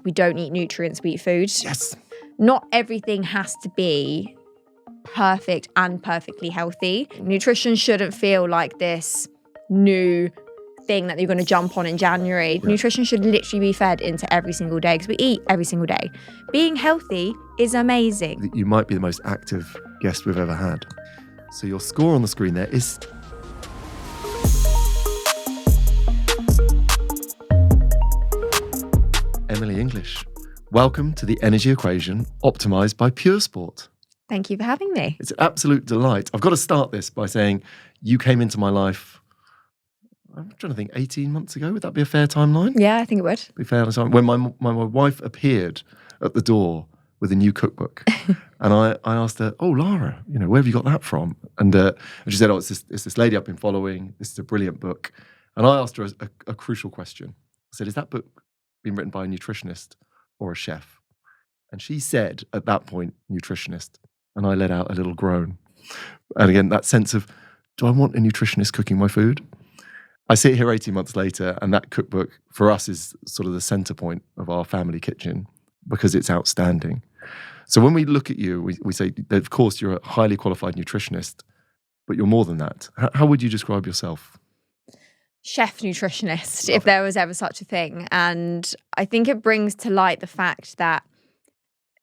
we don't eat nutrients, we eat food. Yes. Not everything has to be perfect and perfectly healthy. Nutrition shouldn't feel like this new thing that you're going to jump on in January. Yeah. Nutrition should literally be fed into every single day because we eat every single day. Being healthy is amazing. You might be the most active guest we've ever had. So your score on the screen there is... Emily English. Welcome to the Energy Equation, optimised by Pure Sport. Thank you for having me. It's an absolute delight. I've got to start this by saying you came into my life, I'm trying to think, 18 months ago. Would that be a fair timeline? Yeah, I think it would. Be fair time. When my wife appeared at the door with a new cookbook, and I asked her, "Oh, Lara, where have you got that from?" And she said, "Oh, it's this lady I've been following. This is a brilliant book." And I asked her a crucial question. I said, "Is that book been written by a nutritionist or a chef?" And she said, at that point, nutritionist. And I let out a little groan. And again, that sense of, do I want a nutritionist cooking my food? I sit here 18 months later, and that cookbook for us is sort of the center point of our family kitchen because it's outstanding. So when we look at you, we say that, of course, you're a highly qualified nutritionist, but you're more than that. How would you describe yourself? Chef nutritionist, if there was ever such a thing. And I think it brings to light the fact that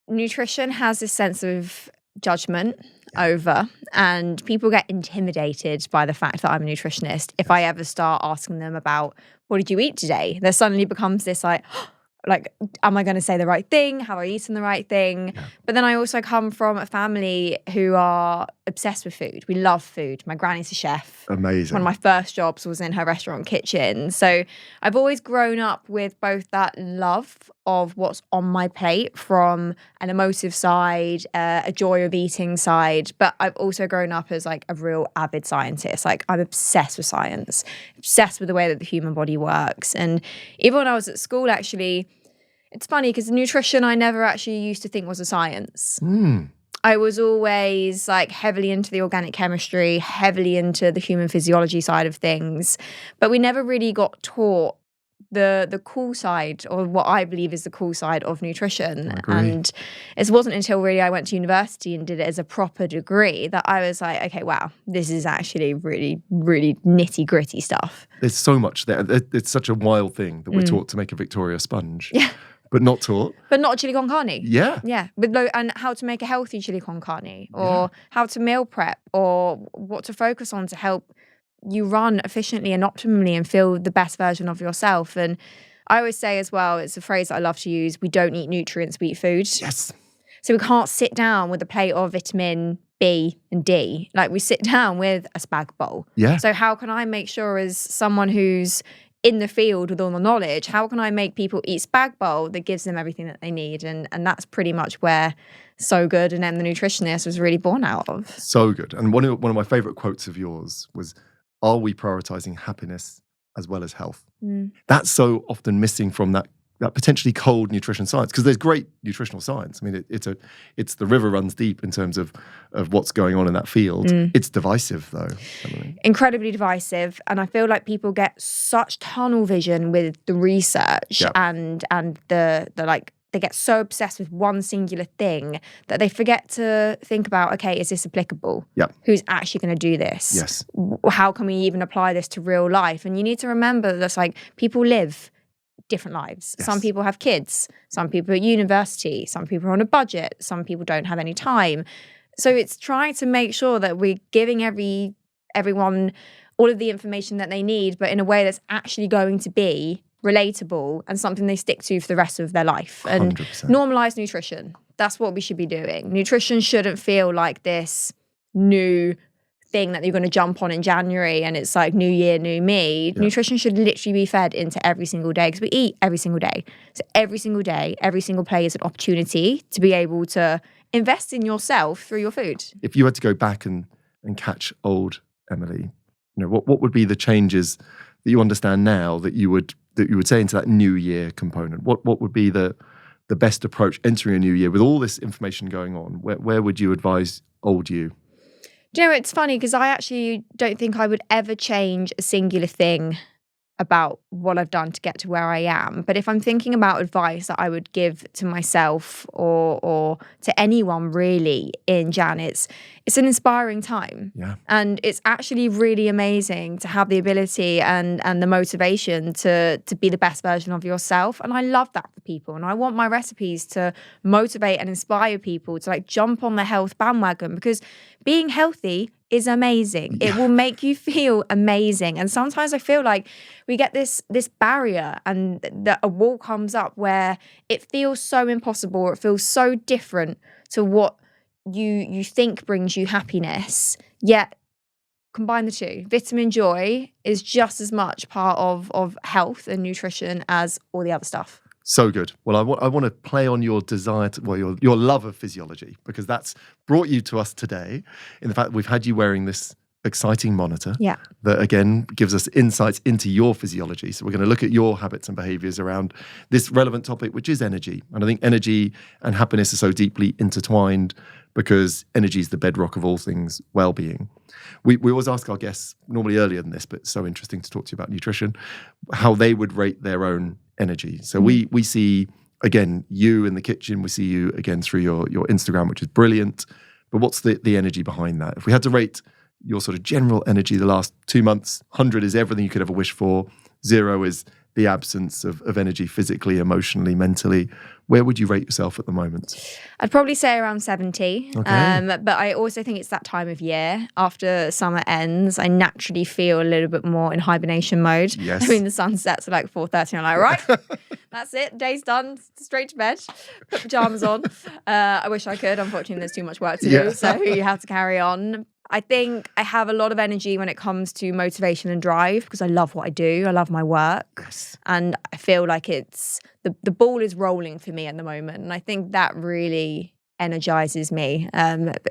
nutrition has this sense of judgment over, and people get intimidated by the fact that I'm a nutritionist. If I ever start asking them about, what did you eat today? There suddenly becomes this like, am I going to say the right thing? Have I eaten the right thing? Yeah. But then I also come from a family who are obsessed with food. We love food. My granny's a chef. Amazing. One of my first jobs was in her restaurant kitchen. So I've always grown up with both that love of what's on my plate from an emotive side, a joy of eating side. But I've also grown up as like a real avid scientist. Like I'm obsessed with science, obsessed with the way that the human body works. And even when I was at school, actually, it's funny because nutrition I never actually used to think was a science. I was always like heavily into the organic chemistry, heavily into the human physiology side of things. But we never really got taught the cool side, or what I believe is the cool side of nutrition. And it wasn't until really I went to university and did it as a proper degree that I was like, okay, wow, this is actually really, really nitty gritty stuff. There's so much there. It's such a wild thing that we're taught to make a Victoria sponge. Yeah. But not taught. But not chili con carne. Yeah. Yeah. And how to make a healthy chili con carne, or how to meal prep, or what to focus on to help you run efficiently and optimally and feel the best version of yourself. And I always say as well, it's a phrase that I love to use, we don't eat nutrients, we eat food. Yes. So we can't sit down with a plate of vitamin B and D. Like we sit down with a spag bowl. Yeah. So how can I make sure, as someone who's in the field with all the knowledge, how can I make people eat spag bowl that gives them everything that they need? And that's pretty much where So Good and then The Nutritionist was really born out of. So good. And one of my favorite quotes of yours was, are we prioritizing happiness as well as health? That's so often missing from that potentially cold nutrition science, because there's great nutritional science. I mean, it's the river runs deep in terms of what's going on in that field. It's divisive though, Emily. Incredibly divisive, and I feel like people get such tunnel vision with the research and the like. They get so obsessed with one singular thing that they forget to think about, okay, is this applicable? Who's actually going to do this? Yes. How can we even apply this to real life? And you need to remember that like people live different lives. Yes. Some people have kids. Some people are at university. Some people are on a budget. Some people don't have any time. So it's trying to make sure that we're giving everyone all of the information that they need, but in a way that's actually going to be relatable and something they stick to for the rest of their life. And 100%. Normalize nutrition. That's what we should be doing. Nutrition shouldn't feel like this new thing that you're going to jump on in January and it's like new year, new me. Nutrition should literally be fed into every single day because we eat every single day. So every single day, every single play is an opportunity to be able to invest in yourself through your food. If you had to go back and catch old Emily, what would be the changes that you understand now that you would say into that new year component? What would be the best approach entering a new year with all this information going on? Where would you advise old you? Do you know, it's funny because I actually don't think I would ever change a singular thing about what I've done to get to where I am. But if I'm thinking about advice that I would give to myself or to anyone really in Jan, it's an inspiring time. Yeah. And it's actually really amazing to have the ability and the motivation to be the best version of yourself. And I love that for people. And I want my recipes to motivate and inspire people to like jump on the health bandwagon, because being healthy is amazing. It will make you feel amazing. And sometimes I feel like we get this barrier, and that a wall comes up where it feels so impossible, or it feels so different to what you think brings you happiness. Yet combine the two. Vitamin Joy is just as much part of health and nutrition as all the other stuff. So good. Well, I want to play on your desire your love of physiology, because that's brought you to us today in the fact that we've had you wearing this exciting monitor that, again, gives us insights into your physiology. So we're going to look at your habits and behaviors around this relevant topic, which is energy. And I think energy and happiness are so deeply intertwined, because energy is the bedrock of all things well-being. We always ask our guests, normally earlier than this, but it's so interesting to talk to you about nutrition, how they would rate their own energy. So we see, again, you in the kitchen. We see you, again, through your Instagram, which is brilliant. But what's the energy behind that? If we had to rate your sort of general energy the last 2 months, 100 is everything you could ever wish for. 0 is the absence of energy physically, emotionally, mentally. Where would you rate yourself at the moment? I'd probably say around 70. Okay. But I also think it's that time of year. After summer ends, I naturally feel a little bit more in hibernation mode. Yes. I mean, the sun sets at like 4:30 and I'm like, right, that's it. Day's done. Straight to bed. Put pajamas on. I wish I could. Unfortunately, there's too much work to do. So you have to carry on. I think I have a lot of energy when it comes to motivation and drive, because I love what I do. I love my work. Yes. And I feel like it's the ball is rolling for me at the moment. And I think that really energizes me.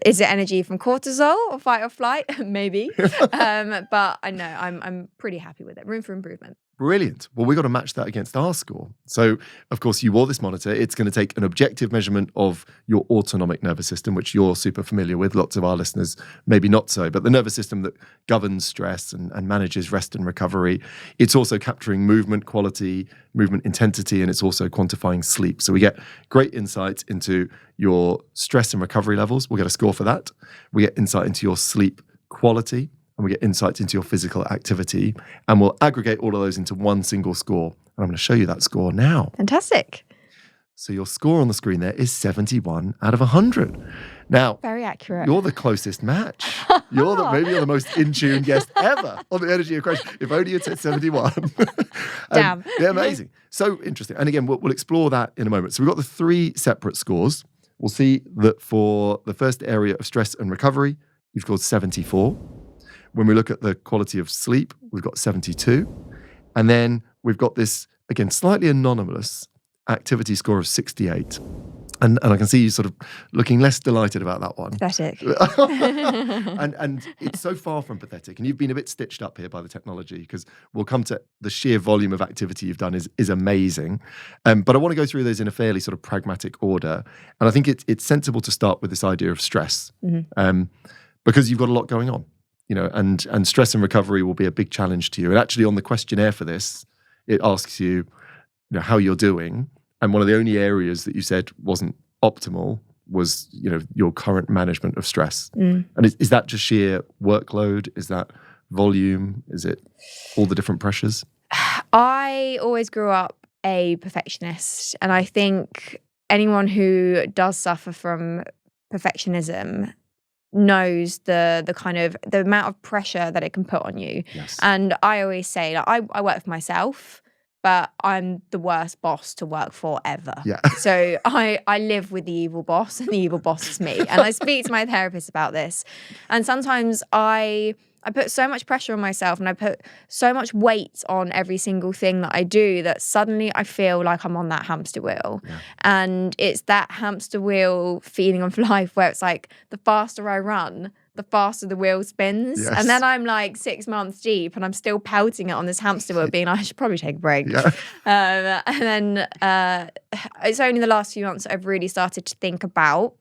Is it energy from cortisol or fight or flight? Maybe. But I know I'm pretty happy with it. Room for improvement. Brilliant. Well, we've got to match that against our score. So, of course, you wore this monitor. It's going to take an objective measurement of your autonomic nervous system, which you're super familiar with. Lots of our listeners, maybe not so, but the nervous system that governs stress and manages rest and recovery. It's also capturing movement quality, movement intensity, and it's also quantifying sleep. So we get great insights into your stress and recovery levels. We'll get a score for that. We get insight into your sleep quality, and we get insights into your physical activity, and we'll aggregate all of those into one single score. And I'm going to show you that score now. Fantastic. So your score on the screen there is 71 out of 100. Now, very accurate. You're the closest match. Maybe you're the most in-tune guest ever on the energy equation. If only you'd said 71. Damn. Yeah, amazing. So interesting. And again, we'll explore that in a moment. So we've got the 3 separate scores. We'll see that for the first area of stress and recovery, you've scored 74. When we look at the quality of sleep, we've got 72. And then we've got this, again, slightly anomalous activity score of 68. And I can see you sort of looking less delighted about that one. Pathetic. and it's so far from pathetic. And you've been a bit stitched up here by the technology, because we'll come to the sheer volume of activity you've done is amazing. But I want to go through those in a fairly sort of pragmatic order. And I think it's sensible to start with this idea of stress, because you've got a lot going on. And stress and recovery will be a big challenge to you. And actually, on the questionnaire for this, it asks you, how you're doing. And one of the only areas that you said wasn't optimal was, your current management of stress. And is that just sheer workload? Is that volume? Is it all the different pressures? I always grew up a perfectionist, and I think anyone who does suffer from perfectionism knows the kind of the amount of pressure that it can put on you. Yes. And I always say, I work for myself, but I'm the worst boss to work for ever. Yeah. So I live with the evil boss, and the evil boss is me. And I speak to my therapist about this. And sometimes I put so much pressure on myself, and I put so much weight on every single thing that I do, that suddenly I feel like I'm on that hamster wheel. Yeah. And it's that hamster wheel feeling of life where it's like, the faster I run, the faster the wheel spins. Yes. And then I'm like 6 months deep, and I'm still pelting it on this hamster wheel, being like, I should probably take a break. Yeah. And then it's only the last few months I've really started to think about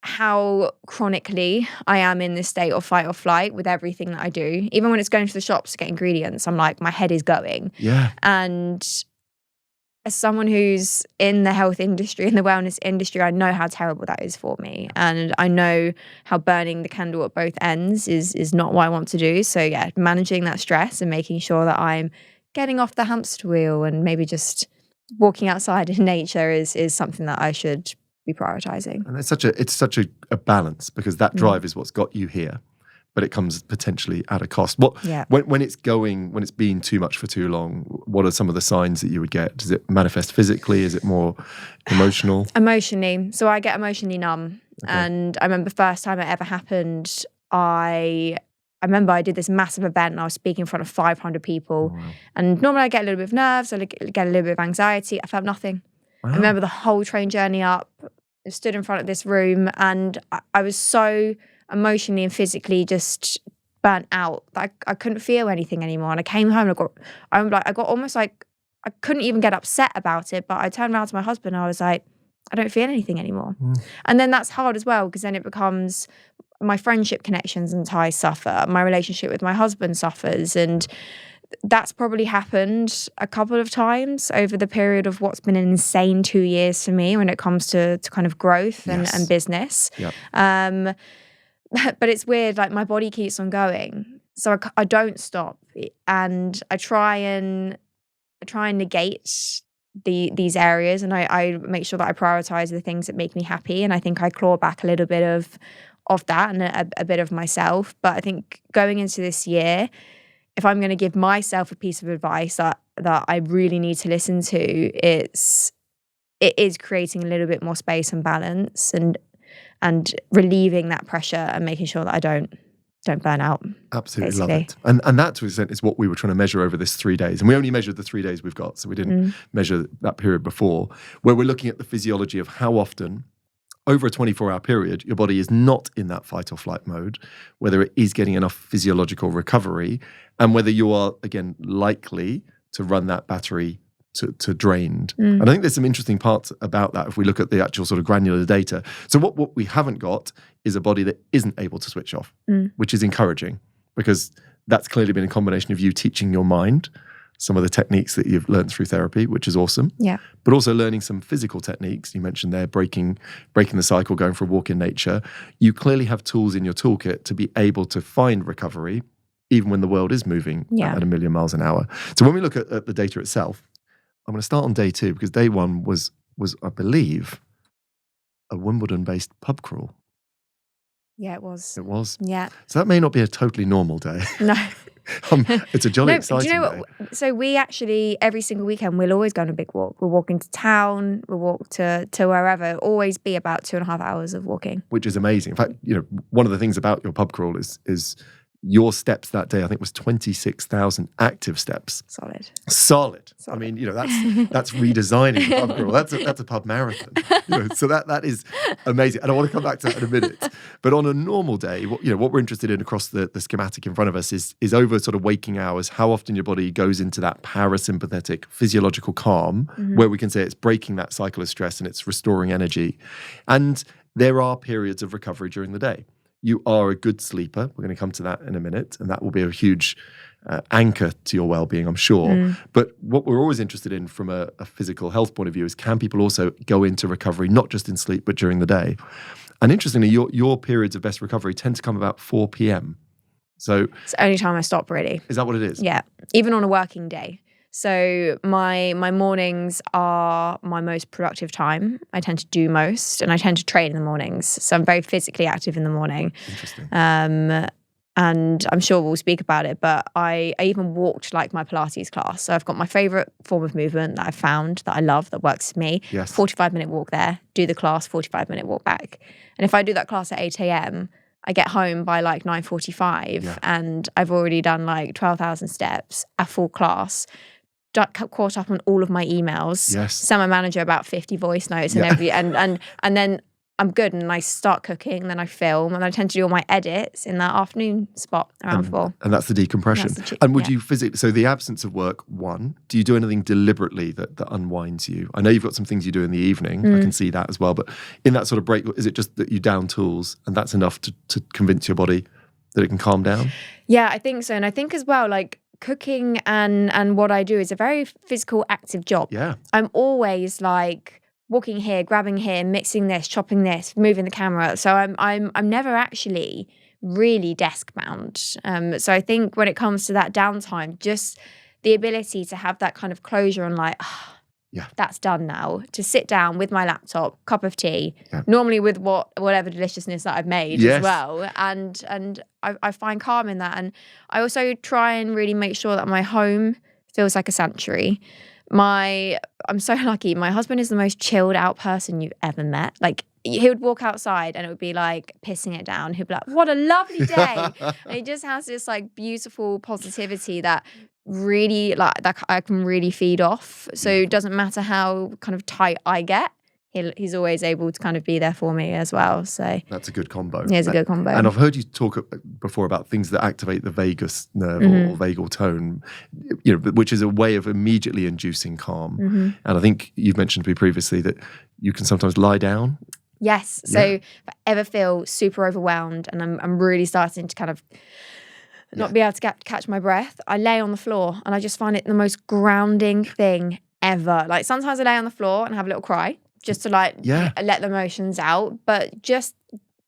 how chronically I am in this state of fight or flight with everything that I do. Even when it's going to the shops to get ingredients, I'm like, my head is going. Yeah. And as someone who's in the health industry, in the wellness industry, I know how terrible that is for me. And I know how burning the candle at both ends is not what I want to do. So yeah, managing that stress and making sure that I'm getting off the hamster wheel and maybe just walking outside in nature is something that I should be prioritizing. And it's such a balance, because that drive is what's got you here, but it comes potentially at a cost. When it's been too much for too long, what are some of the signs that you would get? Does it manifest physically? Is it more emotional? Emotionally. So I get emotionally numb. Okay. And I remember the first time it ever happened, I remember I did this massive event and I was speaking in front of 500 people. Oh, wow. And normally I get a little bit of nerves, I get a little bit of anxiety. I felt nothing. Wow. I remember the whole train journey up, I stood in front of this room and I was so emotionally and physically just burnt out that I couldn't feel anything anymore. And I came home and I got almost like, I couldn't even get upset about it, but I turned around to my husband and I was like, I don't feel anything anymore. And then that's hard as well, because then it becomes my friendship connections and ties suffer, my relationship with my husband suffers, and that's probably happened a couple of times over the period of what's been an insane 2 years for me when it comes to kind of growth and business. Yep. But it's weird, like my body keeps on going. So I don't stop. And I try and negate these areas, and I make sure that I prioritize the things that make me happy. And I think I claw back a little bit of that and a bit of myself. But I think going into this year, if I'm going to give myself a piece of advice that I really need to listen to, it is creating a little bit more space and balance and relieving that pressure and making sure that I don't burn out. Absolutely basically. Love it. And that, to an extent, is what we were trying to measure over this 3 days. And we only measured the 3 days we've got, so we didn't measure that period before, where we're looking at the physiology of how often over a 24-hour period, your body is not in that fight or flight mode, whether it is getting enough physiological recovery, and whether you are, again, likely to run that battery to drained. And I think there's some interesting parts about that if we look at the actual sort of granular data. So what we haven't got is a body that isn't able to switch off, which is encouraging, because that's clearly been a combination of you teaching your mind some of the techniques that you've learned through therapy, which is awesome. Yeah. But also learning some physical techniques. You mentioned there, breaking the cycle, going for a walk in nature. You clearly have tools in your toolkit to be able to find recovery, even when the world is moving at 1 million miles an hour. So when we look at the data itself, I'm going to start on day 2, because day 1 was I believe, a Wimbledon-based pub crawl. Yeah, it was. It was? Yeah. So that may not be a totally normal day. No. It's a jolly exciting do you know day. what? So we actually, every single weekend, we'll always go on a big walk. We'll walk into town, we'll walk to wherever. It'll always be about 2.5 hours of walking. Which is amazing. In fact, one of the things about your pub crawl is your steps that day, I think, was 26,000 active steps. Solid. I mean, that's redesigning the pub crawl. That's a pub marathon. So that is amazing. And I want to come back to that in a minute. But on a normal day, what we're interested in across the schematic in front of us is over sort of waking hours, how often your body goes into that parasympathetic physiological calm, where we can say it's breaking that cycle of stress and it's restoring energy. And there are periods of recovery during the day. You are a good sleeper. We're going to come to that in a minute, and that will be a huge anchor to your well-being, I'm sure. But what we're always interested in from a physical health point of view is, can people also go into recovery, not just in sleep, but during the day? And interestingly, your periods of best recovery tend to come about 4 p.m. So it's the only time I stop, really. Is that what it is? Yeah, even on a working day. So my mornings are my most productive time. I tend to do most, and I tend to train in the mornings. So I'm very physically active in the morning. Interesting. And I'm sure we'll speak about it, but I even walked like my Pilates class. So I've got my favorite form of movement that I've found that I love, that works for me. Yes. 45-minute walk there, do the class, 45-minute walk back. And if I do that class at 8 a.m., I get home by like 9:45 and I've already done like 12,000 steps, a full class, caught up on all of my emails, sent my manager about 50 voice notes and and then I'm good, and I start cooking, and then I film, and I tend to do all my edits in that afternoon spot around 4. And that's the decompression. And would you physically, so the absence of work, one, do you do anything deliberately that unwinds you? I know you've got some things you do in the evening. I can see that as well. But in that sort of break, is it just that you down tools and that's enough to convince your body that it can calm down? Yeah, I think so. And I think as well, like cooking and what I do is a very physical, active job. Yeah. I'm always like walking here, grabbing here, mixing this, chopping this, moving the camera. So I'm never actually really desk bound. So I think when it comes to that downtime, just the ability to have that kind of closure and like, that's done now. To sit down with my laptop, cup of tea, normally with whatever deliciousness that I've made as well, and I find calm in that. And I also try and really make sure that my home feels like a sanctuary. I'm so lucky. My husband is the most chilled out person you've ever met. Like, he would walk outside and it would be like pissing it down. He'd be like, what a lovely day. And he just has this like beautiful positivity that really that I can really feed off. So it doesn't matter how kind of tight I get, he's always able to kind of be there for me as well. So that's a good combo. Yeah, it's a good combo. And I've heard you talk before about things that activate the vagus nerve or vagal tone, which is a way of immediately inducing calm. And I think you've mentioned to me previously that you can sometimes lie down. Yes. So if I ever feel super overwhelmed and I'm really starting to kind of not be able to catch my breath, I lay on the floor, and I just find it the most grounding thing ever. Like, sometimes I lay on the floor and have a little cry just to let the emotions out, but just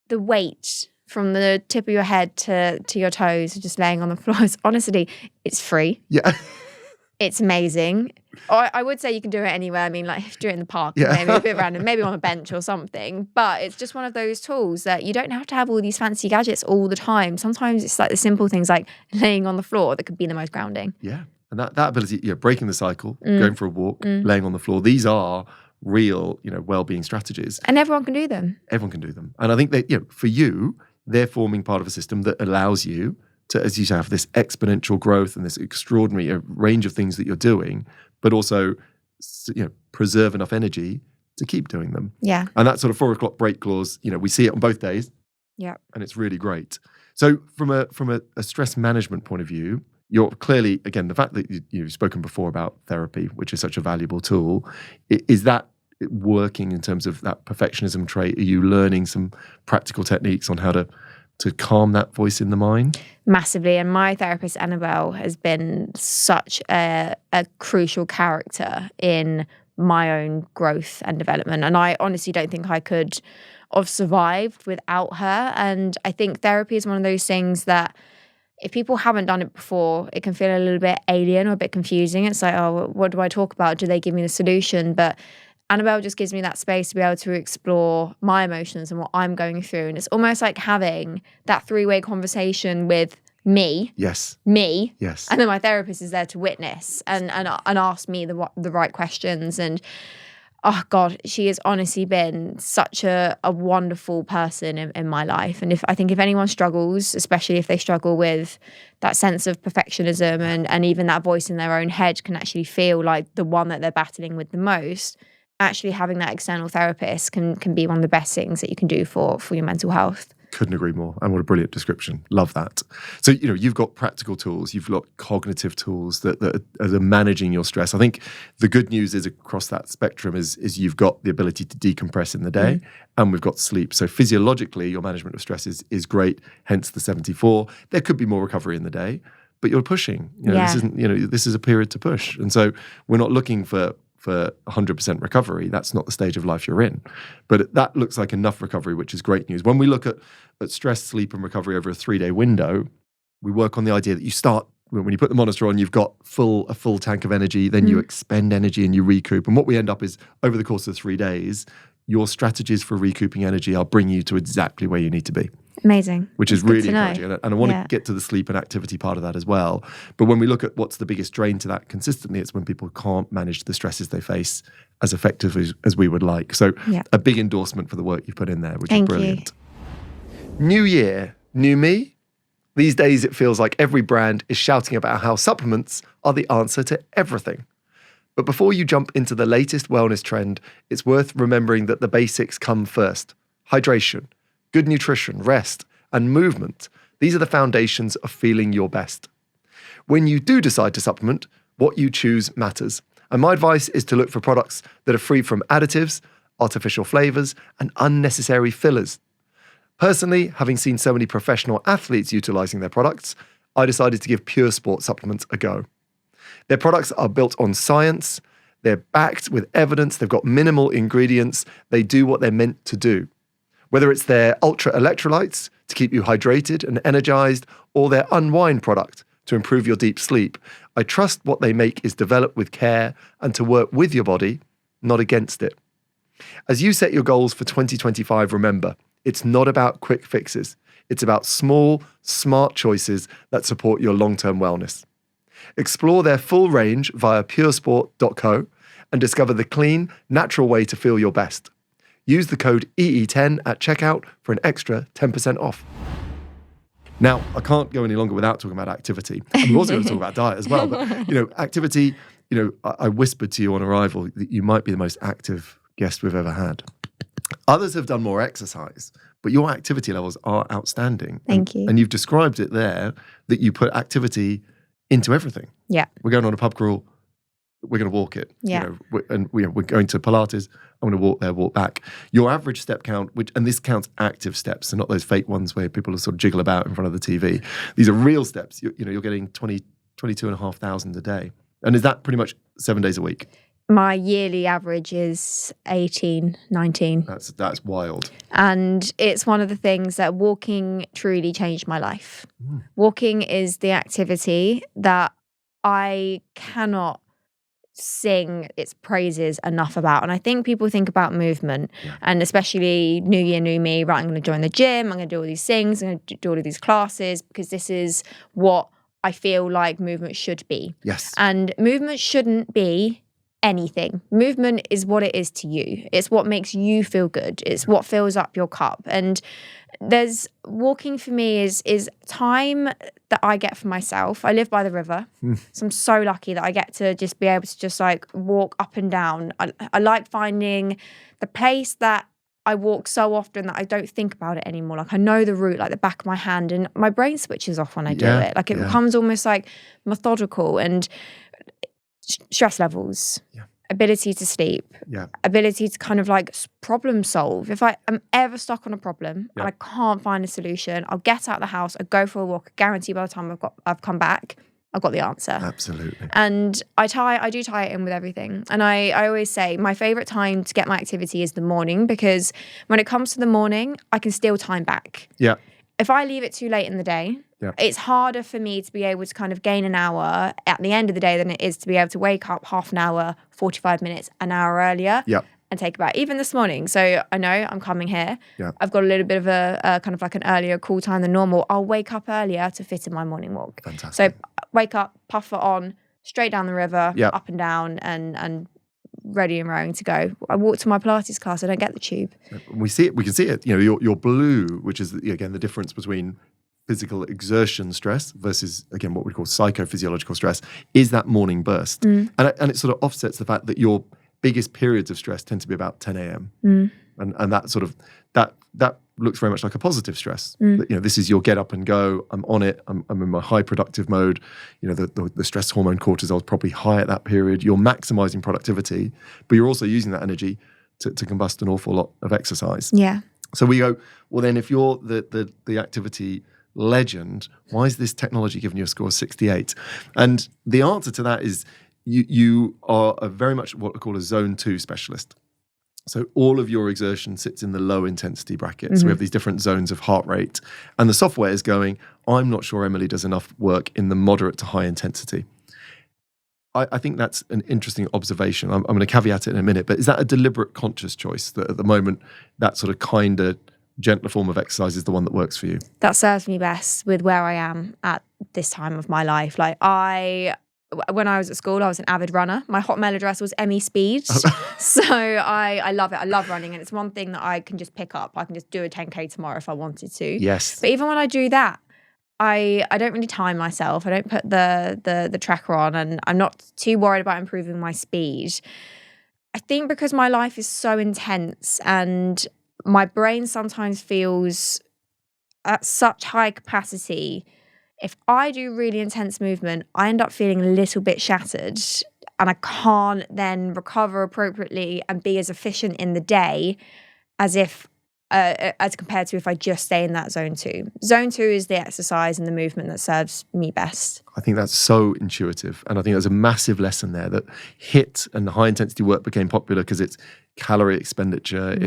the weight from the tip of your head to your toes, just laying on the floor, honestly, it's free. Yeah. It's amazing. I would say you can do it anywhere. I mean, like, do it in the park, maybe a bit random, maybe on a bench or something. But it's just one of those tools that you don't have to have all these fancy gadgets all the time. Sometimes it's like the simple things like laying on the floor that could be the most grounding. Yeah. And that ability, breaking the cycle, going for a walk, laying on the floor, these are real, well-being strategies. And everyone can do them. Everyone can do them. And I think that, for you, they're forming part of a system that allows you to, as you say, have this exponential growth and this extraordinary range of things that you're doing, but also, preserve enough energy to keep doing them. Yeah. And that sort of 4 o'clock break clause, we see it on both days. Yeah. And it's really great. So from a stress management point of view, you're clearly, again, the fact that you've spoken before about therapy, which is such a valuable tool, is that working in terms of that perfectionism trait? Are you learning some practical techniques on how to calm that voice in the mind? Massively. And my therapist, Annabelle, has been such a crucial character in my own growth and development. And I honestly don't think I could have survived without her. And I think therapy is one of those things that if people haven't done it before, it can feel a little bit alien or a bit confusing. It's like, oh, what do I talk about? Do they give me the solution? But Annabelle just gives me that space to be able to explore my emotions and what I'm going through. And it's almost like having that 3-way conversation with me. Yes. Me. Yes. And then my therapist is there to witness and ask me the right questions. And oh God, she has honestly been such a wonderful person in my life. And I think if anyone struggles, especially if they struggle with that sense of perfectionism and even that voice in their own head can actually feel like the one that they're battling with the most, actually having that external therapist can be one of the best things that you can do for your mental health. Couldn't agree more. And what a brilliant description. Love that. So, you've got practical tools, you've got cognitive tools that are managing your stress. I think the good news is across that spectrum is you've got the ability to decompress in the day and we've got sleep. So physiologically, your management of stress is great, hence the 74. There could be more recovery in the day, but you're pushing. This isn't, this is a period to push. And so we're not looking for 100% recovery. That's not the stage of life you're in. But that looks like enough recovery, which is great news. When we look at stress, sleep, and recovery over a 3-day window, we work on the idea that you start, when you put the monitor on, you've got a full tank of energy, then you expend energy and you recoup. And what we end up is, over the course of 3 days, your strategies for recouping energy are bringing you to exactly where you need to be. Amazing. Which is really encouraging. And I want to get to the sleep and activity part of that as well. But when we look at what's the biggest drain to that consistently, it's when people can't manage the stresses they face as effectively as we would like. So a big endorsement for the work you've put in there, which is brilliant. New year, new me. These days it feels like every brand is shouting about how supplements are the answer to everything. But before you jump into the latest wellness trend, it's worth remembering that the basics come first. Hydration, good nutrition, rest, and movement. These are the foundations of feeling your best. When you do decide to supplement, what you choose matters. And my advice is to look for products that are free from additives, artificial flavors, and unnecessary fillers. Personally, having seen so many professional athletes utilizing their products, I decided to give Pure Sport supplements a go. Their products are built on science, they're backed with evidence, they've got minimal ingredients, they do what they're meant to do. Whether it's their ultra electrolytes to keep you hydrated and energized, or their unwind product to improve your deep sleep, I trust what they make is developed with care and to work with your body, not against it. As you set your goals for 2025, remember, it's not about quick fixes. It's about small, smart choices that support your long-term wellness. Explore their full range via puresport.co and discover the clean, natural way to feel your best. Use the code EE10 at checkout for an extra 10% off. Now, I can't go any longer without talking about activity. I'm also going to talk about diet as well. But, activity, I whispered to you on arrival that you might be the most active guest we've ever had. Others have done more exercise, but your activity levels are outstanding. Thank you. And you've described it there that you put activity into everything. Yeah. We're going on a pub crawl. We're going to walk it. Yeah. We're going to Pilates. I'm going to walk there, walk back. Your average step count, and this counts active steps, and not those fake ones where people sort of jiggle about in front of the TV. These are real steps. You're getting 22,500 a day. And is that pretty much 7 days a week? My yearly average is 18, 19. That's wild. And it's one of the things that walking truly changed my life. Walking is the activity that I cannot sing its praises enough about. And I think people think about movement, and especially new year, new me, right, I'm going to join the gym, I'm going to do all these things, I'm going to do all of these classes, because this is what I feel like movement should be. Yes. And movement shouldn't be anything. Movement is what it is to you. It's what makes you feel good. It's what fills up your cup. And there's walking for me is time that I get for myself. I live by the river, so I'm so lucky that I get to just be able to just like walk up and down. I like finding the place that I walk so often that I don't think about it anymore. Like I know the route like the back of my hand, and my brain switches off when I do it. Like it becomes almost like methodical. And stress levels, ability to sleep, ability to kind of like problem solve. If I am ever stuck on a problem and I can't find a solution, I'll get out of the house, I'll go for a walk. I guarantee by the time I've come back, I've got the answer. Absolutely. And I do tie it in with everything. And I always say my favorite time to get my activity is the morning, because when it comes to the morning, I can steal time back. Yeah. If I leave it too late in the day, it's harder for me to be able to kind of gain an hour at the end of the day than it is to be able to wake up half an hour, 45 minutes, an hour earlier and take a bath. Even this morning. So I know I'm coming here. I've got a little bit of a kind of like an earlier call time than normal. I'll wake up earlier to fit in my morning walk. Fantastic. So wake up, puff it on, straight down the river, up and down, and ready and raring to go. I walk to my Pilates class. I don't get the tube. We see it. We can see it. Your blue, which is again the difference between physical exertion stress versus again what we call psychophysiological stress, is that morning burst, and it sort of offsets the fact that your biggest periods of stress tend to be about 10 a.m. And that sort of that looks very much like a positive stress. This is your get up and go. I'm on it. I'm in my high productive mode. The stress hormone cortisol is probably high at that period. You're maximizing productivity, but you're also using that energy to combust an awful lot of exercise. Yeah. So we go, well then if you're the activity legend, why is this technology giving you a score of 68? And the answer to that is you are very much what we call a zone 2 specialist. So all of your exertion sits in the low intensity bracket. So we have these different zones of heart rate. And the software is going, I'm not sure Emily does enough work in the moderate to high intensity. I think that's an interesting observation. I'm going to caveat it in a minute, but is that a deliberate conscious choice that at the moment that sort of kinder, gentler form of exercise is the one that works for you? That serves me best with where I am at this time of my life. Like when I was at school, I was an avid runner. My Hotmail address was Emmy Speed. So I love it. I love running. And it's one thing that I can just pick up. I can just do a 10K tomorrow if I wanted to. Yes. But even when I do that, I don't really time myself. I don't put the tracker on, and I'm not too worried about improving my speed. I think because my life is so intense and my brain sometimes feels at such high capacity. If I do really intense movement, I end up feeling a little bit shattered, and I can't then recover appropriately and be as efficient in the day as compared to if I just stay in that zone 2. Zone 2 is the exercise and the movement that serves me best. I think that's so intuitive. And I think there's a massive lesson there that HIIT and high intensity work became popular because it's calorie expenditure.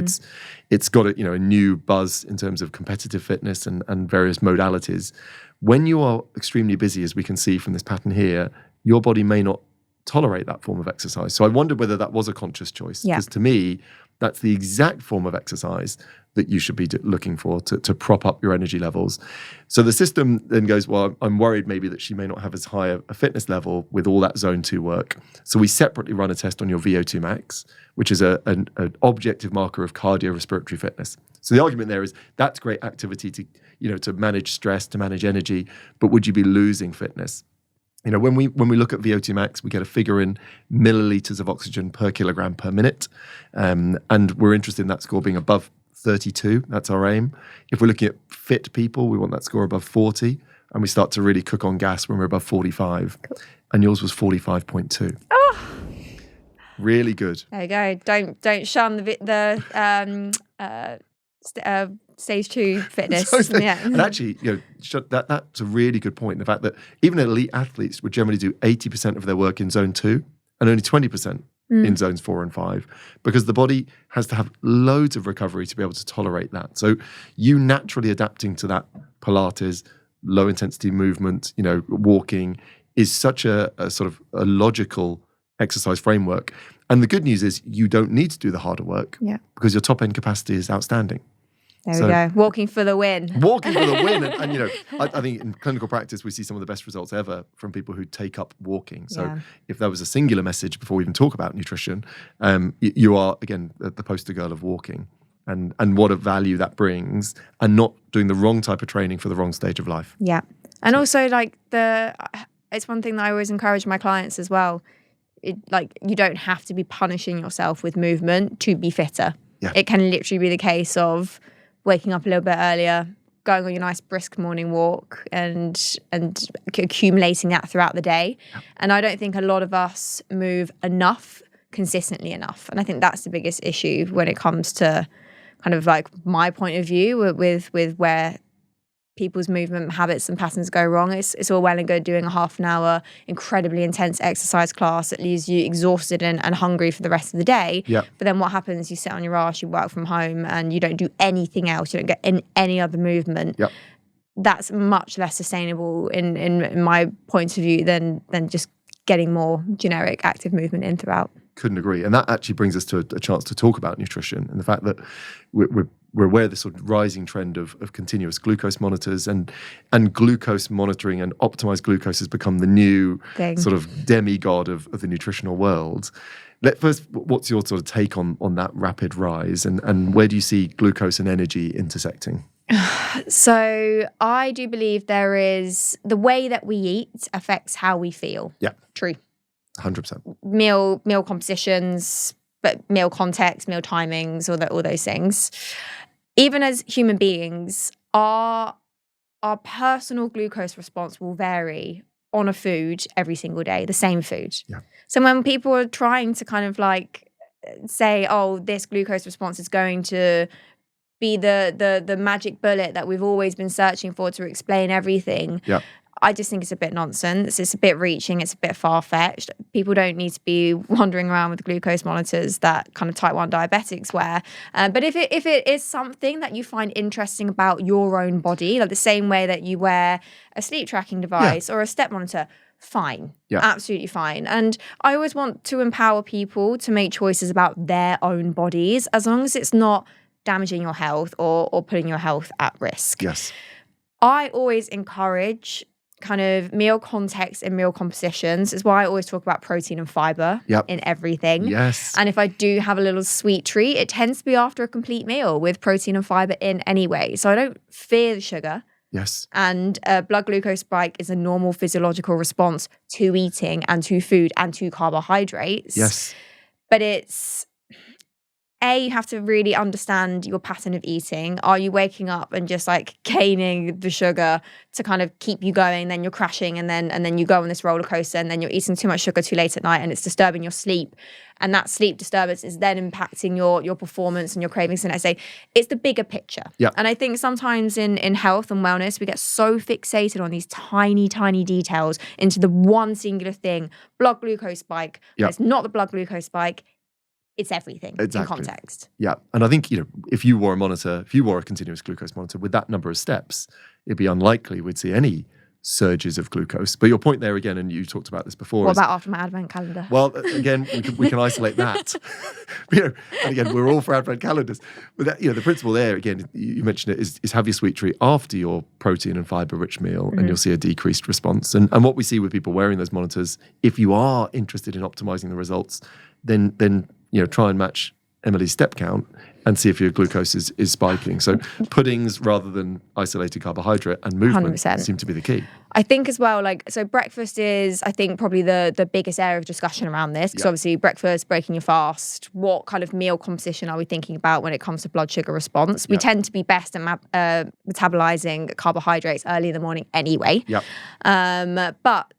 It's got a new buzz in terms of competitive fitness and various modalities. When you are extremely busy, as we can see from this pattern here, your body may not tolerate that form of exercise. So I wondered whether that was a conscious choice. Because to me, that's the exact form of exercise that you should be looking for to prop up your energy levels. So the system then goes, well, I'm worried maybe that she may not have as high a fitness level with all that zone 2 work. So we separately run a test on your VO2 max, which is an objective marker of cardiorespiratory fitness. So the argument there is that's great activity to manage stress, to manage energy, but would you be losing fitness? When we look at VO2 max, we get a figure in milliliters of oxygen per kilogram per minute. And we're interested in that score being above 32. That's our aim. If we're looking at fit people, we want that score above 40. And we start to really cook on gas when we're above 45. Cool. And yours was 45.2. Oh! Really good. There you go. Don't shun the stage 2 fitness. And actually, that's a really good point. The fact that even elite athletes would generally do 80% of their work in zone 2 and only 20% in zones 4 and 5, because the body has to have loads of recovery to be able to tolerate that. So you naturally adapting to that Pilates, low intensity movement, walking is such a sort of a logical exercise framework. And the good news is you don't need to do the harder work because your top end capacity is outstanding. There we go. Walking for the win. Walking for the win. And I think in clinical practice, we see some of the best results ever from people who take up walking. So if there was a singular message before we even talk about nutrition, you are, again, the poster girl of walking and what a value that brings, and not doing the wrong type of training for the wrong stage of life. Yeah. And also it's one thing that I always encourage my clients as well. You don't have to be punishing yourself with movement to be fitter. Yeah. It can literally be the case of waking up a little bit earlier, going on your nice brisk morning walk and accumulating that throughout the day. Yep. And I don't think a lot of us move enough, consistently enough. And I think that's the biggest issue when it comes to kind of like my point of view with where people's movement habits and patterns go wrong. It's all well and good doing a half an hour incredibly intense exercise class that leaves you exhausted and hungry for the rest of the day. Yep. But then what happens? You sit on your ass, you work from home, and you don't do anything else. You don't get any other movement. Yep. That's much less sustainable in my point of view than just getting more generic active movement in throughout. Couldn't agree. And that actually brings us to a chance to talk about nutrition and the fact that we're aware of this sort of rising trend of continuous glucose monitors, and glucose monitoring and optimized glucose has become the new sort of demigod of the nutritional world. First, what's your sort of take on that rapid rise, and where do you see glucose and energy intersecting? So I do believe there is the way that we eat affects how we feel. Yeah. True. 100%. Meal compositions, but meal context, meal timings, all those things. Even as human beings, our personal glucose response will vary on a food every single day, the same food. Yeah. So when people are trying to kind of like say, oh, this glucose response is going to be the magic bullet that we've always been searching for to explain everything. Yeah. I just think it's a bit nonsense. It's a bit reaching. It's a bit far-fetched. People don't need to be wandering around with glucose monitors that kind of type 1 diabetics wear. But if it is something that you find interesting about your own body, like the same way that you wear a sleep tracking device or a step monitor, fine. Yeah. Absolutely fine. And I always want to empower people to make choices about their own bodies, as long as it's not damaging your health or putting your health at risk. Yes. I always encourage kind of meal context and meal compositions. Is why I always talk about protein and fiber in everything. Yes. And if I do have a little sweet treat, it tends to be after a complete meal with protein and fiber in anyway. So I don't fear the sugar. Yes. And blood glucose spike is a normal physiological response to eating and to food and to carbohydrates. Yes. But you have to really understand your pattern of eating. Are you waking up and just like gaining the sugar to kind of keep you going, then you're crashing, and then you go on this roller coaster, and then you're eating too much sugar too late at night, and it's disturbing your sleep, and that sleep disturbance is then impacting your performance and your cravings the next day. It's the bigger picture. Yeah. And I think sometimes in health and wellness, we get so fixated on these tiny details into the one singular thing, blood glucose spike. Yeah. It's not the blood glucose spike. It's everything in context. Yeah. And I think, if you wore a continuous glucose monitor with that number of steps, it'd be unlikely we'd see any surges of glucose. But your point there again, and you talked about this before. What about after my advent calendar? Well, again, we can isolate that. And again, we're all for advent calendars. But that, the principle there, again, you mentioned it, is have your sweet treat after your protein and fibre-rich meal, and you'll see a decreased response. And what we see with people wearing those monitors, if you are interested in optimizing the results, then try and match Emily's step count and see if your glucose is spiking. So puddings rather than isolated carbohydrate and movement 100%. seem to be the key. I think as well, so breakfast is, I think, probably the biggest area of discussion around this, because obviously breakfast, breaking your fast, what kind of meal composition are we thinking about when it comes to blood sugar response? We tend to be best at metabolizing carbohydrates early in the morning anyway. But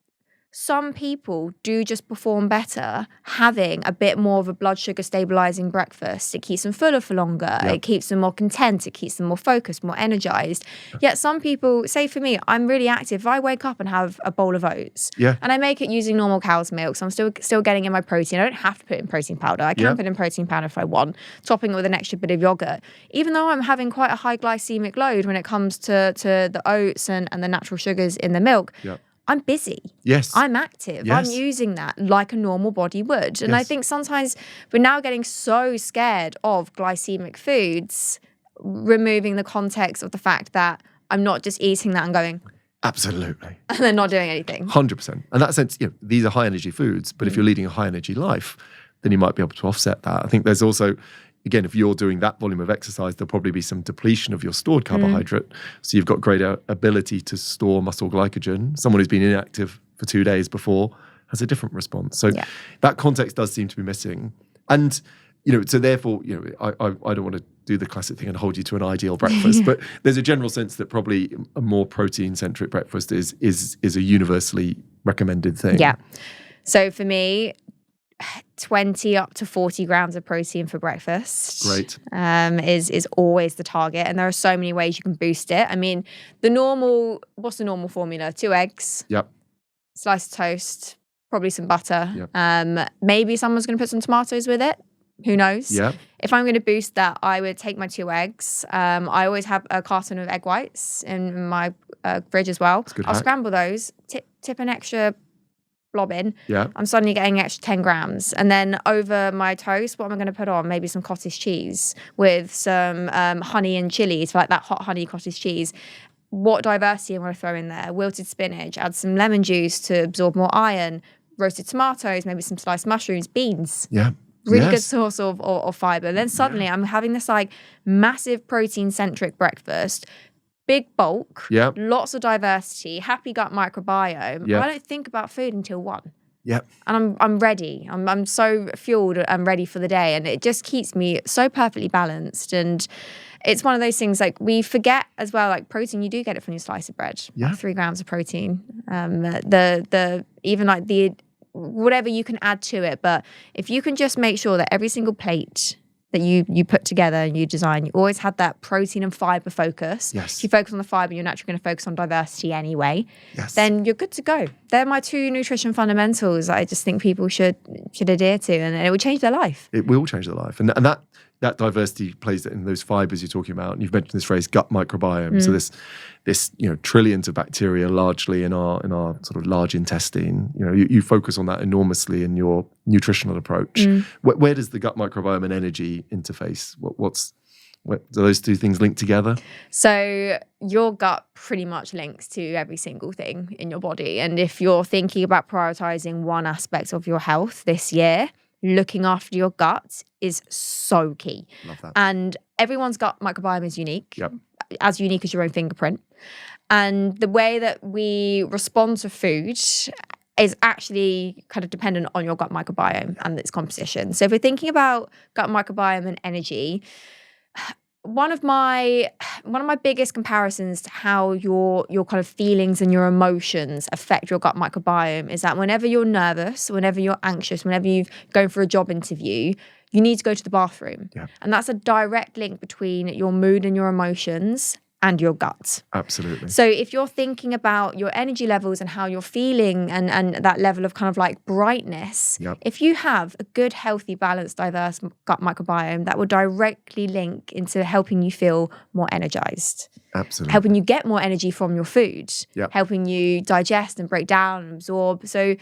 some people do just perform better having a bit more of a blood sugar stabilizing breakfast. It keeps them fuller for longer. It keeps them more content. It keeps them more focused, more energized. Yet some people, say for me, I'm really active. If I wake up and have a bowl of oats and I make it using normal cow's milk, so I'm still getting in my protein. I don't have to put in protein powder. I can put in protein powder if I want, topping it with an extra bit of yogurt. Even though I'm having quite a high glycemic load when it comes to the oats and the natural sugars in the milk, I'm busy. Yes. I'm active. Yes. I'm using that like a normal body would. And I think sometimes we're now getting so scared of glycemic foods, removing the context of the fact that I'm not just eating that and going, absolutely, and then not doing anything. 100%. And in that sense, these are high energy foods, but if you're leading a high energy life, then you might be able to offset that. I think there's also, again, if you're doing that volume of exercise, there'll probably be some depletion of your stored carbohydrate. So you've got greater ability to store muscle glycogen. Someone who's been inactive for 2 days before has a different response. So that context does seem to be missing. And, so therefore, I don't want to do the classic thing and hold you to an ideal breakfast, but there's a general sense that probably a more protein-centric breakfast is a universally recommended thing. Yeah. So for me, 20 up to 40 grams of protein for breakfast. Great. Is always the target. And there are so many ways you can boost it. I mean, what's the normal formula? 2 eggs. Yep. Slice of toast, probably some butter. Yep. Maybe someone's going to put some tomatoes with it. Who knows? Yeah. If I'm going to boost that, I would take my 2 eggs. I always have a carton of egg whites in my fridge as well. I'll scramble those, tip an extra blob in. I'm suddenly getting an extra 10 grams. And then over my toast, what am I going to put on? Maybe some cottage cheese with some honey and chilies, for like that hot honey cottage cheese. What diversity am I going to throw in there? Wilted spinach, add some lemon juice to absorb more iron, roasted tomatoes, maybe some sliced mushrooms, beans. Yeah. Really good source of fiber. Then suddenly I'm having this like massive protein-centric breakfast, big bulk, lots of diversity, happy gut microbiome. I don't think about food until 1. Yeah. And I'm ready. I'm so fueled and ready for the day. And it just keeps me so perfectly balanced. And it's one of those things, like, we forget as well, like, protein, you do get it from your slice of bread. Like 3 grams of protein. Even like the whatever you can add to it. But if you can just make sure that every single plate that you put together and you design, you always have that protein and fiber focus. Yes. If you focus on the fiber, you're naturally going to focus on diversity anyway. Yes. Then you're good to go. They're my 2 nutrition fundamentals that I just think people should adhere to, and it will change their life. It will change their life. And that diversity plays in those fibers you're talking about. And you've mentioned this phrase, gut microbiome. So this trillions of bacteria largely in our sort of large intestine. You focus on that enormously in your nutritional approach. Where does the gut microbiome and energy interface? Do those 2 things link together? So your gut pretty much links to every single thing in your body. And if you're thinking about prioritizing one aspect of your health this year, looking after your gut is so key. Love that. And everyone's gut microbiome is unique. Yep. As unique as your own fingerprint. And the way that we respond to food is actually kind of dependent on your gut microbiome and its composition. So if we're thinking about gut microbiome and energy, one of my biggest comparisons to how your kind of feelings and your emotions affect your gut microbiome is that whenever you're nervous, whenever you're anxious, whenever you're going for a job interview, you need to go to the bathroom. Yeah. And that's a direct link between your mood and your emotions and your gut. Absolutely. So if you're thinking about your energy levels and how you're feeling and that level of kind of like brightness, if you have a good, healthy, balanced, diverse gut microbiome, that will directly link into helping you feel more energized. Absolutely. Helping you get more energy from your food, helping you digest and break down and absorb. So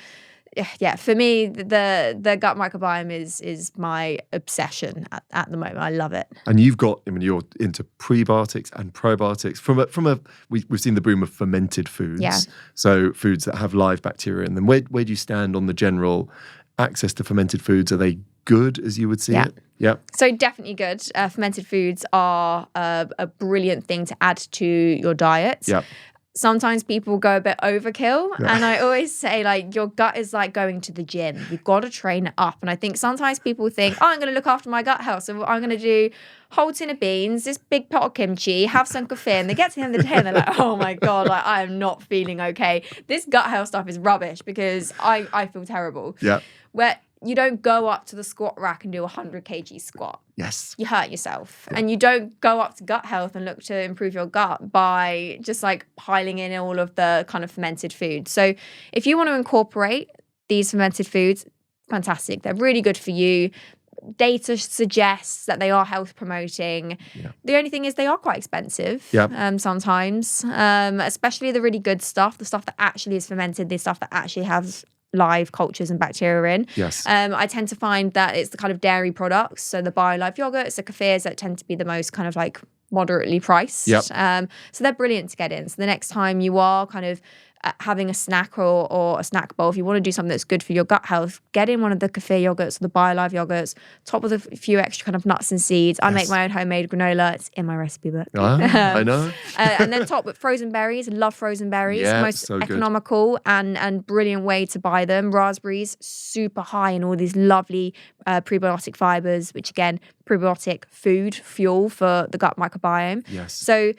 yeah, for me, the gut microbiome is my obsession at the moment. I love it. And you've got, I mean, you're into prebiotics and probiotics. We've seen the boom of fermented foods. Yeah. So foods that have live bacteria in them. Where do you stand on the general access to fermented foods? Are they good as you would see it? Yeah. So definitely good. Fermented foods are a brilliant thing to add to your diet. Yeah. Sometimes people go a bit overkill. And I always say, like, your gut is like going to the gym. You've got to train it up. And I think sometimes people think, I'm going to look after my gut health. So I'm going to do whole tin of beans, this big pot of kimchi, have some coffee. And they get to the end of the day and they're like, oh my God, like, I am not feeling okay. This gut health stuff is rubbish because I feel terrible. Yeah. Where you don't go up to the squat rack and do a 100 kg squat. Yes. You hurt yourself. And you don't go up to gut health and look to improve your gut by just like piling in all of the kind of fermented foods. So if you want to incorporate these fermented foods, fantastic. They're really good for you. Data suggests that they are health promoting. Yeah. The only thing is they are quite expensive sometimes, especially the really good stuff, the stuff that actually is fermented, the stuff that actually has live cultures and bacteria in. Yes. I tend to find that it's the kind of dairy products, so the BioLife yogurts, the kefirs that tend to be the most kind of like moderately priced. Yep. So they're brilliant to get in. So the next time you are kind of having a snack or a snack bowl, if you want to do something that's good for your gut health, get in one of the kefir yogurts or the BioLife yogurts, top with a few extra kind of nuts and seeds. I make my own homemade granola. It's in my recipe book. I know. And then top with frozen berries. Love frozen berries. Yeah, most so economical and brilliant way to buy them. Raspberries, super high in all these lovely prebiotic fibers, which again, prebiotic food, fuel for the gut microbiome. Yes. So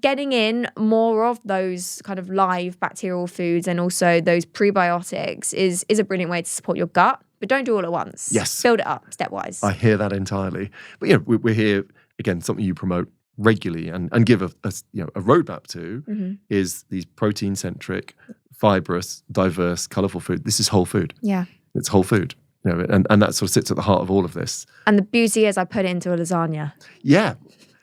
getting in more of those kind of live bacterial foods and also those prebiotics is a brilliant way to support your gut, but don't do all at once. Yes. Build it up stepwise. I hear that entirely. But yeah, we're here, again, something you promote regularly and give a roadmap to is these protein-centric, fibrous, diverse, colourful food. This is whole food. Yeah. It's whole food. You know, and that sort of sits at the heart of all of this. And the beauty is I put it into a lasagna. Yeah.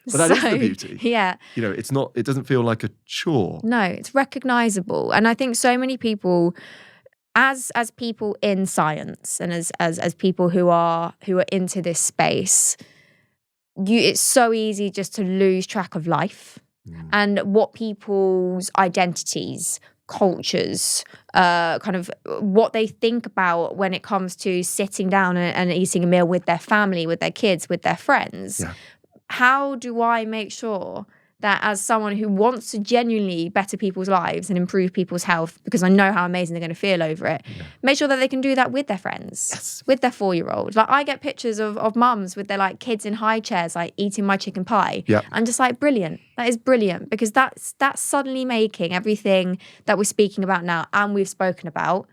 But that is the beauty. Yeah. You know, it doesn't feel like a chore. No, it's recognizable. And I think so many people, as people in science and as people who are into this space, it's so easy just to lose track of life and what people's identities, cultures, kind of what they think about when it comes to sitting down and eating a meal with their family, with their kids, with their friends. Yeah. How do I make sure that as someone who wants to genuinely better people's lives and improve people's health, because I know how amazing they're going to feel over it, make sure that they can do that with their friends, with their 4-year-old. Like I get pictures of mums with their like kids in high chairs, like eating my chicken pie. Yeah. I'm just like, brilliant. That is brilliant because that's suddenly making everything that we're speaking about now and we've spoken about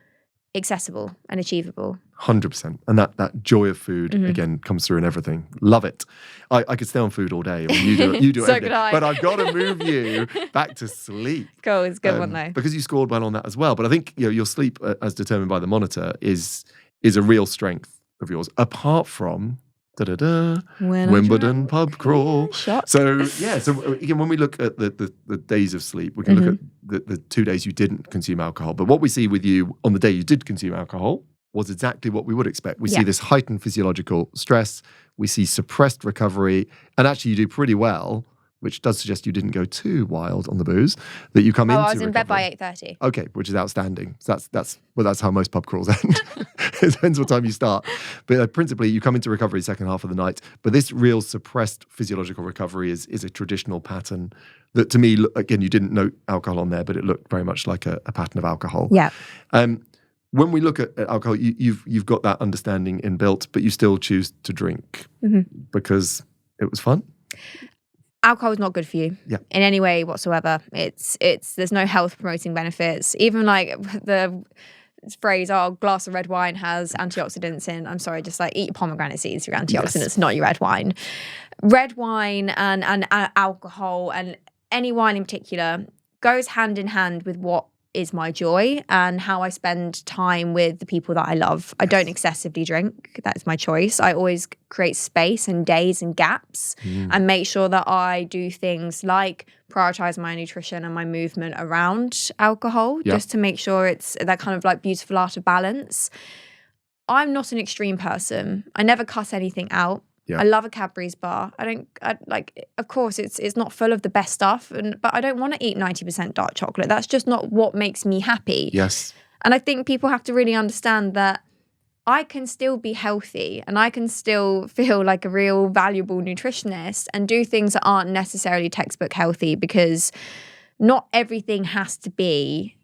accessible and achievable. 100%. And that joy of food, again, comes through in everything. Love it. I could stay on food all day. I mean, you do it So every day. could I. But I've got to move you back to sleep. Cool, it's a good one though. Because you scored well on that as well. But I think your sleep, as determined by the monitor, is a real strength of yours. Apart from Wimbledon pub crawl. So again, when we look at the days of sleep, we can look at the 2 days you didn't consume alcohol. But what we see with you on the day you did consume alcohol was exactly what we would expect. We see this heightened physiological stress. We see suppressed recovery. And actually you do pretty well, which does suggest you didn't go too wild on the booze, that you come into I was in recovery. bed by 8:30. Okay, which is outstanding. So that's how most pub crawls end. It depends what time you start. But principally, you come into recovery second half of the night. But this real suppressed physiological recovery is a traditional pattern that, to me, again, you didn't note alcohol on there, but it looked very much like a pattern of alcohol. Yeah. when we look at alcohol, you've got that understanding inbuilt, but you still choose to drink because it was fun. Alcohol is not good for you in any way whatsoever. It's there's no health promoting benefits. Even like the phrase, "Oh, a glass of red wine has antioxidants in." I'm sorry, just like eat your pomegranate seeds, your antioxidants, not your red wine. Red wine and alcohol and any wine in particular goes hand in hand with what is my joy and how I spend time with the people that I love. I don't excessively drink. That's my choice. I always create space and days and gaps and make sure that I do things like prioritize my nutrition and my movement around alcohol just to make sure it's that kind of like beautiful art of balance. I'm not an extreme person. I never cuss anything out. I love a Cadbury's bar. Of course, it's not full of the best stuff, but I don't want to eat 90% dark chocolate. That's just not what makes me happy. Yes. And I think people have to really understand that I can still be healthy and I can still feel like a real valuable nutritionist and do things that aren't necessarily textbook healthy, because not everything has to be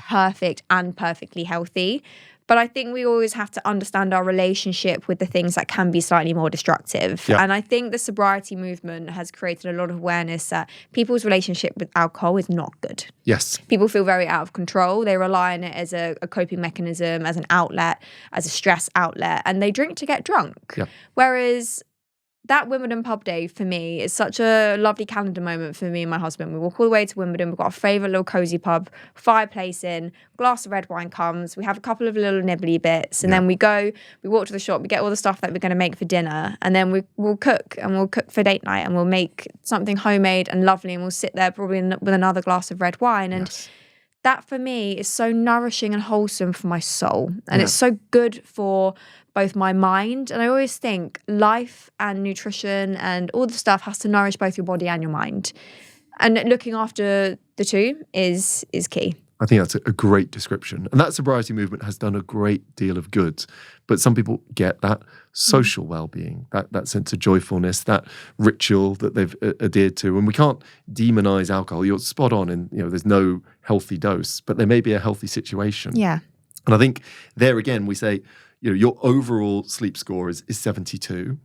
perfect and perfectly healthy. But I think we always have to understand our relationship with the things that can be slightly more destructive. Yeah. And I think the sobriety movement has created a lot of awareness that people's relationship with alcohol is not good. Yes. People feel very out of control. They rely on it as a coping mechanism, as an outlet, as a stress outlet, and they drink to get drunk. Yeah. Whereas that Wimbledon pub day for me is such a lovely calendar moment for me and my husband. We walk all the way to Wimbledon. We've got a favourite little cosy pub, fireplace in, glass of red wine comes. We have a couple of little nibbly bits, and then we walk to the shop. We get all the stuff that we're going to make for dinner, and then we'll cook, and we'll cook for date night, and we'll make something homemade and lovely, and we'll sit there probably with another glass of red wine. And that for me is so nourishing and wholesome for my soul, and it's so good for both my mind. And I always think life and nutrition and all the stuff has to nourish both your body and your mind, and looking after the two is key. I think that's a great description, and that sobriety movement has done a great deal of good. But some people get that social well-being, that sense of joyfulness, that ritual that they've adhered to. And we can't demonize alcohol. You're spot on, and there's no healthy dose, but there may be a healthy situation. Yeah. And I think there again we say, your overall sleep score is 72,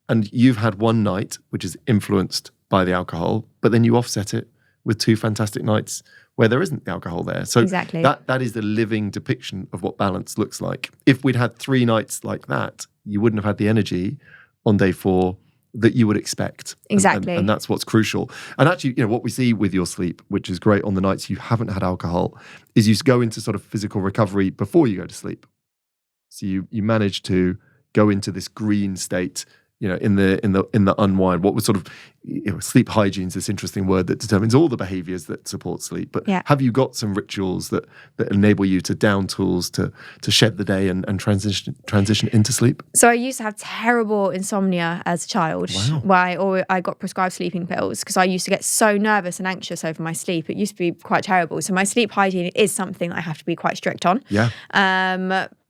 and you've had one night which is influenced by the alcohol, but then you offset it with 2 fantastic nights where there isn't the alcohol there. So exactly. that is the living depiction of what balance looks like. If we'd had 3 nights like that, you wouldn't have had the energy on day 4 that you would expect. Exactly. And that's what's crucial. And actually, what we see with your sleep, which is great on the nights you haven't had alcohol, is you go into sort of physical recovery before you go to sleep. So you manage to go into this green state, in the unwind. What was sort of sleep hygiene is this interesting word that determines all the behaviors that support sleep. But have you got some rituals that enable you to down tools to shed the day and transition into sleep? So I used to have terrible insomnia as a child. Wow. Where I got prescribed sleeping pills because I used to get so nervous and anxious over my sleep. It used to be quite terrible. So my sleep hygiene is something I have to be quite strict on. Yeah.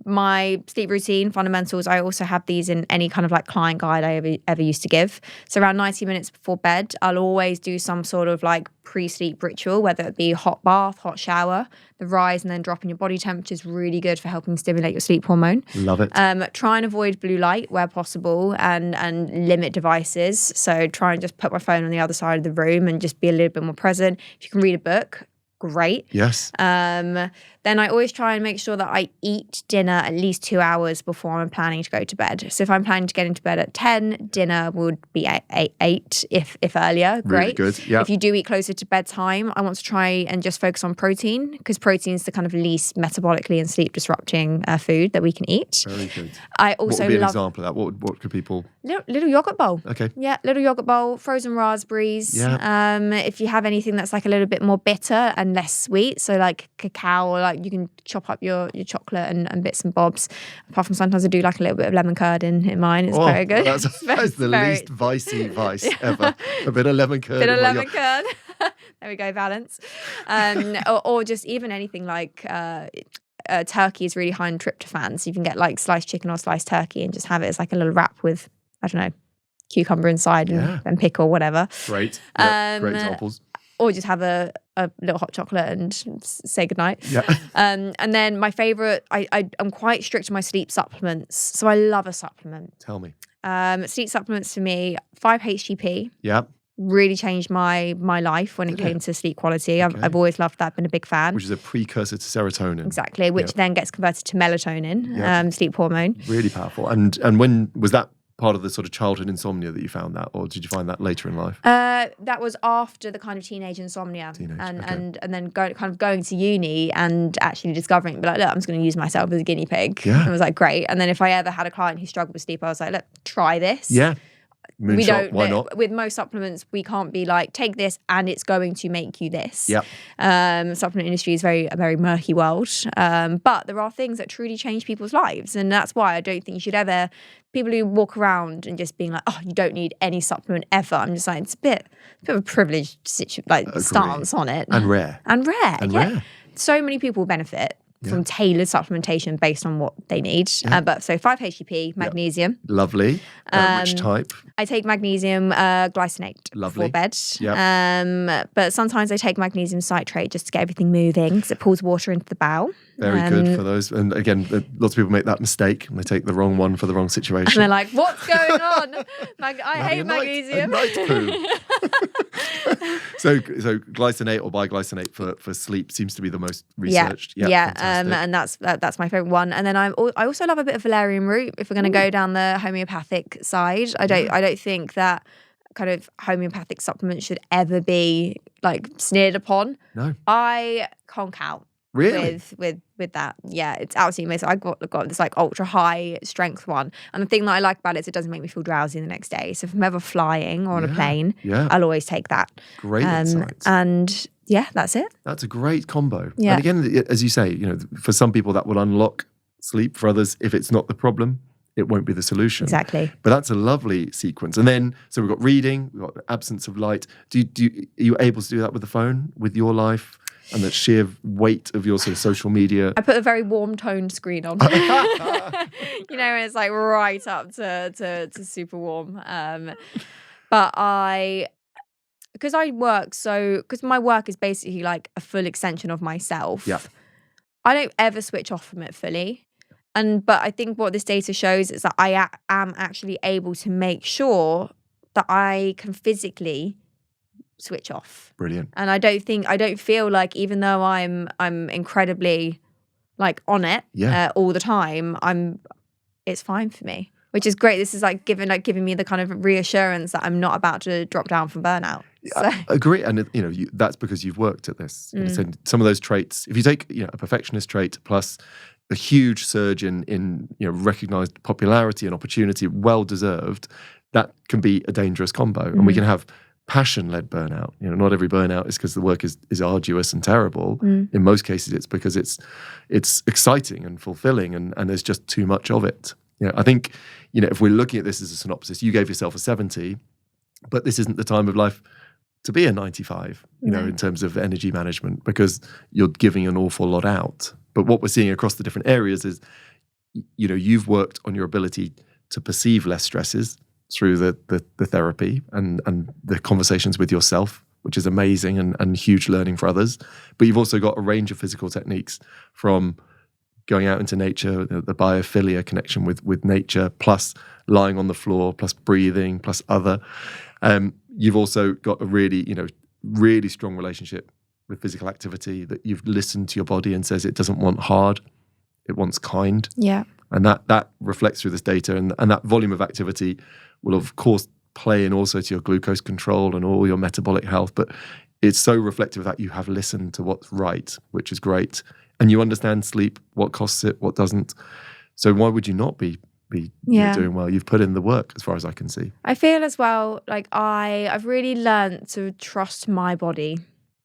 My sleep routine fundamentals, I also have these in any kind of like client guide I ever used to give. So around 90 minutes before bed, I'll always do some sort of like pre-sleep ritual, whether it be hot bath, hot shower. The rise and then drop in your body temperature is really good for helping stimulate your sleep hormone. Love it. Try and avoid blue light where possible and limit devices. So try and just put my phone on the other side of the room and just be a little bit more present. If you can read a book, great. Yes. Then I always try and make sure that I eat dinner at least 2 hours before I'm planning to go to bed. So if I'm planning to get into bed at 10, dinner would be at 8 if earlier. Great. Really good. Yeah. If you do eat closer to bedtime, I want to try and just focus on protein, because protein is the kind of least metabolically and sleep disrupting food that we can eat. Very good. I also what would be an love example of that? What could people? Little yogurt bowl. Okay. Yeah, little yogurt bowl, frozen raspberries. Yeah. If you have anything that's like a little bit more bitter and less sweet, so like cacao, or like you can chop up your chocolate and bits and bobs. Apart from sometimes I do like a little bit of lemon curd in mine. It's very good. That's the least vicey vice ever. A bit of lemon curd. Curd. There we go, balance. Or just even anything like turkey is really high in tryptophan, so you can get like sliced chicken or sliced turkey and just have it as like a little wrap with, I don't know, cucumber inside and pickle, whatever. Great. Yeah, great examples. Or just have a a little hot chocolate and say goodnight. Yeah. And then my favorite, I'm quite strict on my sleep supplements. So I love a supplement. Tell me. Sleep supplements for me, 5-HTP. Yeah. Really changed my life when it came to sleep quality. Okay. I've always loved that, been a big fan. Which is a precursor to serotonin. Exactly, which then gets converted to melatonin, sleep hormone. Really powerful. And when was that part of the sort of childhood insomnia that you found that, or did you find that later in life? That was after the kind of teenage insomnia, and then going to uni and actually discovering, like, look, I'm just going to use myself as a guinea pig. Yeah. I was like, great. And then if I ever had a client who struggled with sleep, I was like, look, try this. Yeah. Moonshot, why not? With most supplements, we can't be like, take this and it's going to make you this. Yep. Supplement industry is a very murky world. But there are things that truly change people's lives. And that's why I don't think you should ever, people who walk around and just being like, oh, you don't need any supplement ever. I'm just like, it's a bit of a privileged stance on it. And rare. Rare. So many people benefit from tailored supplementation based on what they need. But so 5-HTP, magnesium. Lovely. Which type? I take magnesium glycinate for bed. But sometimes I take magnesium citrate just to get everything moving because it pulls water into the bowel. Very good for those. And again, lots of people make that mistake and they take the wrong one for the wrong situation. And they're like, what's going on? I hate magnesium. Night poo. So glycinate or biglycinate for sleep seems to be the most researched. And that's my favorite one. And then I also love a bit of valerian root. If we're going to go down the homeopathic side, I don't think that kind of homeopathic supplements should ever be like sneered upon. No, I conk out. Really? With that. Yeah, it's absolutely amazing. I got this like ultra high strength one. And the thing that I like about it is it doesn't make me feel drowsy the next day. So if I'm ever flying or on a plane, I'll always take that. Great insights. And that's it. That's a great combo. Yeah. And again, as you say, for some people that will unlock sleep. For others, if it's not the problem, it won't be the solution. Exactly. But that's a lovely sequence. And then, so we've got reading, we've got the absence of light. Are you able to do that with the phone, with your life? And the sheer weight of your sort of social media. I put a very warm toned screen on. It's like right up to super warm. But because my work is basically like a full extension of myself. Yeah. I don't ever switch off from it fully. But I think what this data shows is that I am actually able to make sure that I can physically switch off. Brilliant. And I don't feel like, even though I'm incredibly like on it all the time, it's fine for me, which is great. This is like giving me the kind of reassurance that I'm not about to drop down from burnout. So. I agree, and that's because you've worked at this. So some of those traits, if you take a perfectionist trait plus a huge surge in recognized popularity and opportunity, well deserved, that can be a dangerous combo, and we can have passion-led burnout. Not every burnout is because the work is arduous and terrible. In most cases, it's because it's exciting and fulfilling, and there's just too much of it. I think if we're looking at this as a synopsis, you gave yourself a 70, but this isn't the time of life to be a 95. In terms of energy management, because you're giving an awful lot out. But what we're seeing across the different areas is, you've worked on your ability to perceive less stresses through the therapy and the conversations with yourself, which is amazing and huge learning for others. But you've also got a range of physical techniques, from going out into nature, the biophilia connection with nature, plus lying on the floor, plus breathing, plus other. You've also got a really strong relationship with physical activity, that you've listened to your body and says it doesn't want hard, it wants kind. Yeah. And that reflects through this data, and that volume of activity will of course play in also to your glucose control and all your metabolic health. But it's so reflective that you have listened to what's right, which is great. And you understand sleep, what costs it, what doesn't. So why would you not be doing well? You've put in the work, as far as I can see. I feel as well like I've really learned to trust my body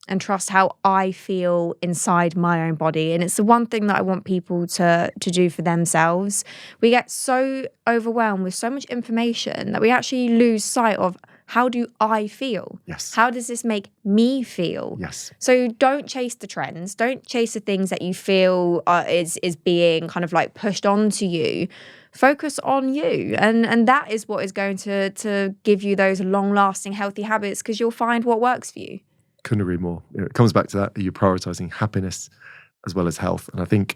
and trust how I feel inside my own body. And it's the one thing that I want people to do for themselves. We get so overwhelmed with so much information that we actually lose sight of, how do I feel? Yes. How does this make me feel? Yes. So don't chase the trends. Don't chase the things that you feel is being kind of like pushed onto you. Focus on you. And that is what is going to give you those long-lasting healthy habits, because you'll find what works for you. Couldn't agree more. It comes back to that. Are you prioritizing happiness as well as health? And I think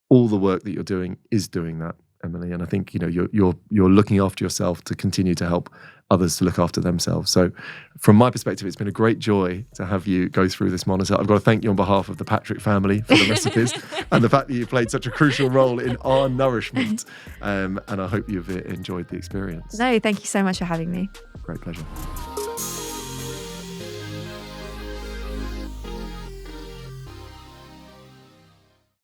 all the work that you're doing is doing that, Emily. And I think you're looking after yourself to continue to help others to look after themselves. So from my perspective, it's been a great joy to have you go through this monitor. I've got to thank you on behalf of the Patrick family for the recipes and the fact that you played such a crucial role in our nourishment. And I hope you've enjoyed the experience. No, thank you so much for having me. Great pleasure.